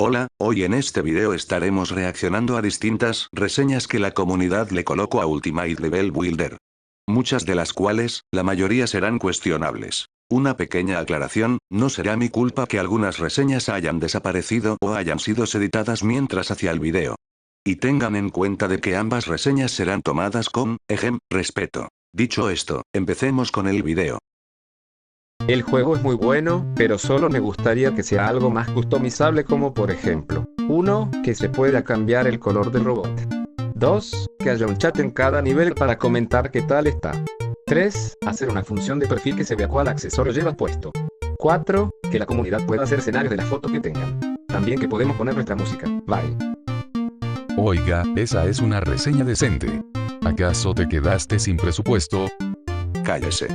Hola, hoy en este video estaremos reaccionando a distintas reseñas que la comunidad le colocó a Ultimate Level Builder. Muchas de las cuales, la mayoría serán cuestionables. Una pequeña aclaración, no será mi culpa que algunas reseñas hayan desaparecido o hayan sido editadas mientras hacía el video. Y tengan en cuenta de que ambas reseñas serán tomadas con, respeto. Dicho esto, empecemos con el video. El juego es muy bueno, pero solo me gustaría que sea algo más customizable, como por ejemplo 1. Que se pueda cambiar el color del robot. 2. Que haya un chat en cada nivel para comentar qué tal está. 3. Hacer una función de perfil que se vea cuál accesorio llevas puesto. 4. Que la comunidad pueda hacer escenarios de la foto que tengan. También que podemos poner nuestra música. Bye. Oiga, esa es una reseña decente. ¿Acaso te quedaste sin presupuesto? Cállese.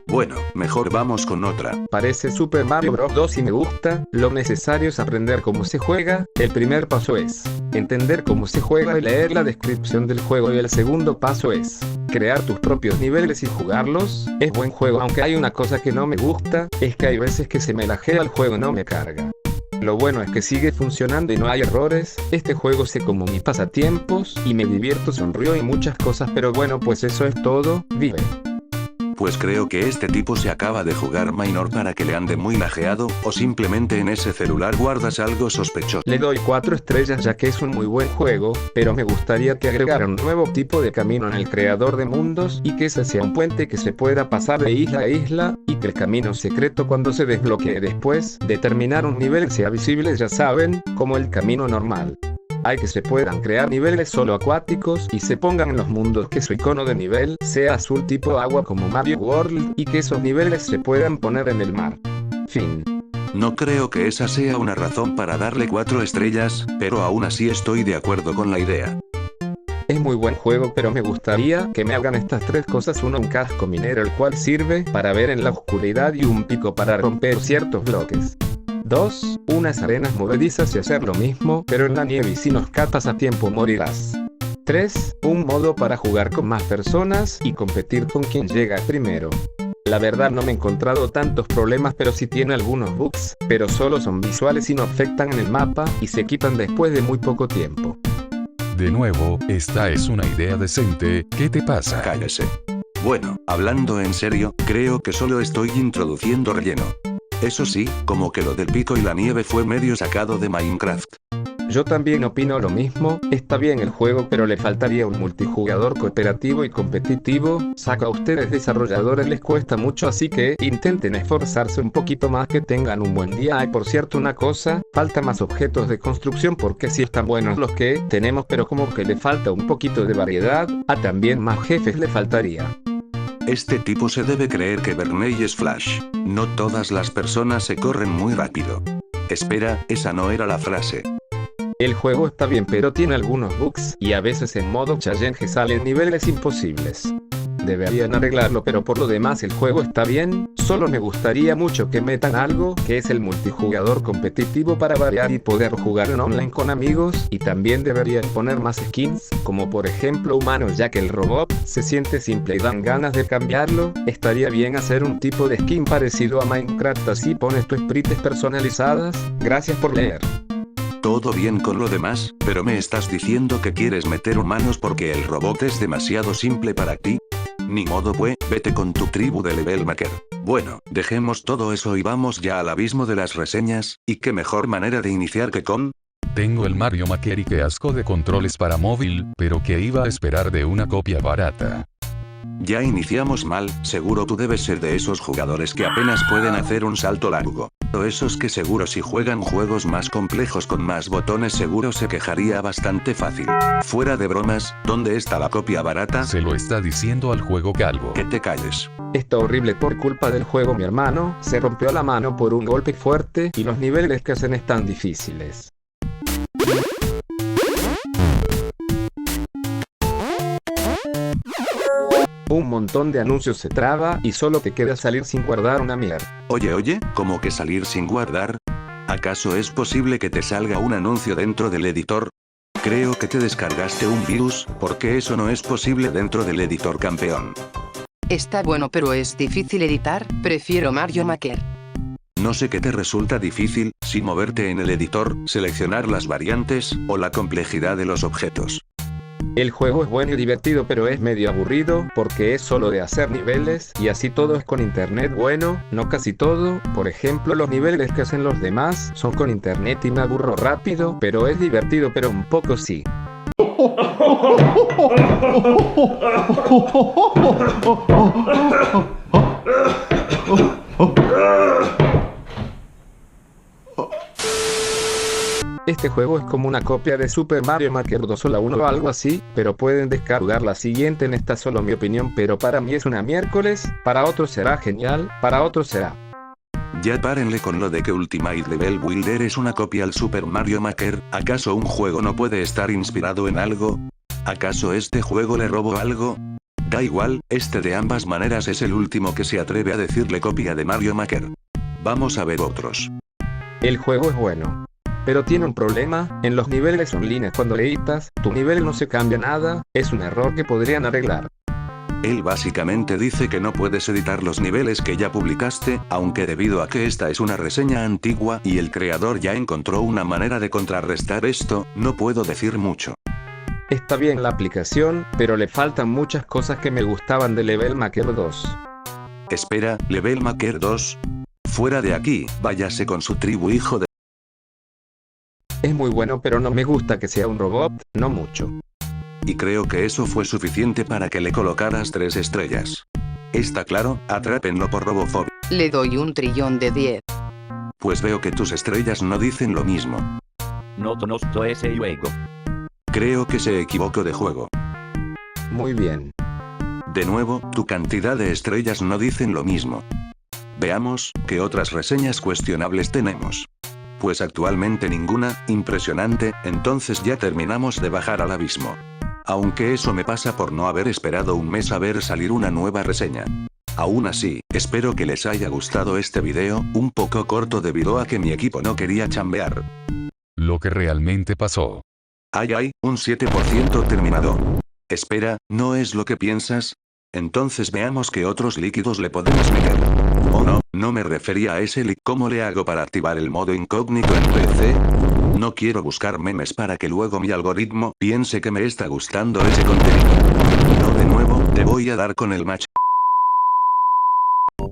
Bueno, mejor vamos con otra. Parece Super Mario Bros. 2 y me gusta. Lo necesario es aprender cómo se juega. El primer paso es entender cómo se juega y leer la descripción del juego, y el segundo paso es crear tus propios niveles y jugarlos. Es buen juego, aunque hay una cosa que no me gusta, es que hay veces que se me lajea el juego y no me carga. Lo bueno es que sigue funcionando y no hay errores. Este juego sé como mis pasatiempos y me divierto, sonrío y muchas cosas, pero bueno, pues eso es todo. Vive. Pues creo que este tipo se acaba de jugar Minor para que le ande muy lajeado, o simplemente en ese celular guardas algo sospechoso. Le doy 4 estrellas ya que es un muy buen juego, pero me gustaría que agregara un nuevo tipo de camino en el creador de mundos, y que ese sea un puente que se pueda pasar de isla a isla, y que el camino secreto cuando se desbloquee después de terminar un nivel sea visible, ya saben, como el camino normal. Hay que se puedan crear niveles solo acuáticos y se pongan en los mundos, que su icono de nivel sea azul tipo agua como Mario World, y que esos niveles se puedan poner en el mar. Fin. No creo que esa sea una razón para darle 4 estrellas, pero aún así estoy de acuerdo con la idea. Es muy buen juego, pero me gustaría que me hagan estas 3 cosas: 1. Un casco minero, el cual sirve para ver en la oscuridad, y un pico para romper ciertos bloques. 2. Unas arenas movedizas y hacer lo mismo, pero en la nieve, y si no escapas a tiempo morirás. 3. Un modo para jugar con más personas y competir con quien llega primero. La verdad no me he encontrado tantos problemas, pero sí tiene algunos bugs, pero solo son visuales y no afectan en el mapa, y se quitan después de muy poco tiempo. De nuevo, esta es una idea decente. ¿Qué te pasa? Cállese. Bueno, hablando en serio, creo que solo estoy introduciendo relleno. Eso sí, como que lo del pico y la nieve fue medio sacado de Minecraft. Yo también opino lo mismo. Está bien el juego, pero le faltaría un multijugador cooperativo y competitivo. Saca a ustedes desarrolladores les cuesta mucho, así que intenten esforzarse un poquito más, que tengan un buen día. Hay por cierto una cosa, falta más objetos de construcción, porque sí están buenos los que tenemos, pero como que le falta un poquito de variedad. También más jefes le faltaría. Este tipo se debe creer que Bernay es Flash. No todas las personas se corren muy rápido. Espera, esa no era la frase. El juego está bien, pero tiene algunos bugs, y a veces en modo challenge salen niveles imposibles. Deberían arreglarlo, pero por lo demás el juego está bien. Solo me gustaría mucho que metan algo, que es el multijugador competitivo, para variar y poder jugar en online con amigos, y también deberían poner más skins, como por ejemplo humanos, ya que el robot se siente simple y dan ganas de cambiarlo. Estaría bien hacer un tipo de skin parecido a Minecraft, así pones tus sprites personalizadas. Gracias por leer. Todo bien con lo demás, pero me estás diciendo que quieres meter humanos porque el robot es demasiado simple para ti. Ni modo pues, vete con tu tribu de Level Maker. Bueno, dejemos todo eso y vamos ya al abismo de las reseñas, y qué mejor manera de iniciar que con... Tengo el Mario Maker y qué asco de controles para móvil, pero ¿qué iba a esperar de una copia barata? Ya iniciamos mal. Seguro tú debes ser de esos jugadores que apenas pueden hacer un salto largo. O esos que seguro si juegan juegos más complejos con más botones seguro se quejaría bastante fácil. Fuera de bromas, ¿dónde está la copia barata? Se lo está diciendo al juego calvo. Que te calles. Está horrible por culpa del juego. Mi hermano se rompió la mano por un golpe fuerte, y los niveles que hacen están difíciles. Un montón de anuncios se traba, y solo te queda salir sin guardar una mierda. Oye, ¿cómo que salir sin guardar? ¿Acaso es posible que te salga un anuncio dentro del editor? Creo que te descargaste un virus, porque eso no es posible dentro del editor, campeón. Está bueno, pero es difícil editar. Prefiero Mario Maker. No sé qué te resulta difícil, si moverte en el editor, seleccionar las variantes, o la complejidad de los objetos. El juego es bueno y divertido, pero es medio aburrido, porque es solo de hacer niveles, y así todo es con internet bueno, no casi todo. Por ejemplo, los niveles que hacen los demás son con internet y me aburro rápido, pero es divertido, pero un poco sí. Este juego es como una copia de Super Mario Maker 2 o la 1 o algo así, pero pueden descargar la siguiente. En esta solo mi opinión, pero para mí es una miércoles, para otros será genial, para otros será. Ya párenle con lo de que Ultimate Level Builder es una copia al Super Mario Maker. ¿Acaso un juego no puede estar inspirado en algo? ¿Acaso este juego le robó algo? Da igual, este de ambas maneras es el último que se atreve a decirle copia de Mario Maker. Vamos a ver otros. El juego es bueno, pero tiene un problema. En los niveles online, cuando editas, tu nivel no se cambia nada, es un error que podrían arreglar. Él básicamente dice que no puedes editar los niveles que ya publicaste, aunque debido a que esta es una reseña antigua y el creador ya encontró una manera de contrarrestar esto, no puedo decir mucho. Está bien la aplicación, pero le faltan muchas cosas que me gustaban de Level Maker 2. Espera, Level Maker 2. Fuera de aquí, váyase con su tribu, hijo de... Es muy bueno, pero no me gusta que sea un robot, no mucho. Y creo que eso fue suficiente para que le colocaras 3 estrellas. ¿Está claro? Atrápenlo por robofobia. Le doy 1.000.000.000 de 10. Pues veo que tus estrellas no dicen lo mismo. No conozco ese juego. Creo que se equivocó de juego. Muy bien. De nuevo, tu cantidad de estrellas no dicen lo mismo. Veamos, ¿qué otras reseñas cuestionables tenemos? Pues actualmente ninguna. Impresionante. Entonces ya terminamos de bajar al abismo. Aunque eso me pasa por no haber esperado un mes a ver salir una nueva reseña. Aún así, espero que les haya gustado este video, un poco corto debido a que mi equipo no quería chambear. Lo que realmente pasó. Ay, un 7% terminado. Espera, ¿no es lo que piensas? Entonces veamos qué otros líquidos le podemos meter. Oh no, no me refería a ese líquido. ¿Cómo le hago para activar el modo incógnito en PC? No quiero buscar memes para que luego mi algoritmo piense que me está gustando ese contenido. No, de nuevo, te voy a dar con el match.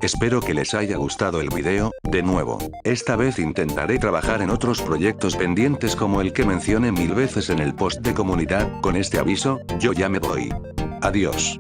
Espero que les haya gustado el video. De nuevo, esta vez intentaré trabajar en otros proyectos pendientes como el que mencioné 1000 veces en el post de comunidad. Con este aviso, yo ya me voy. Adiós.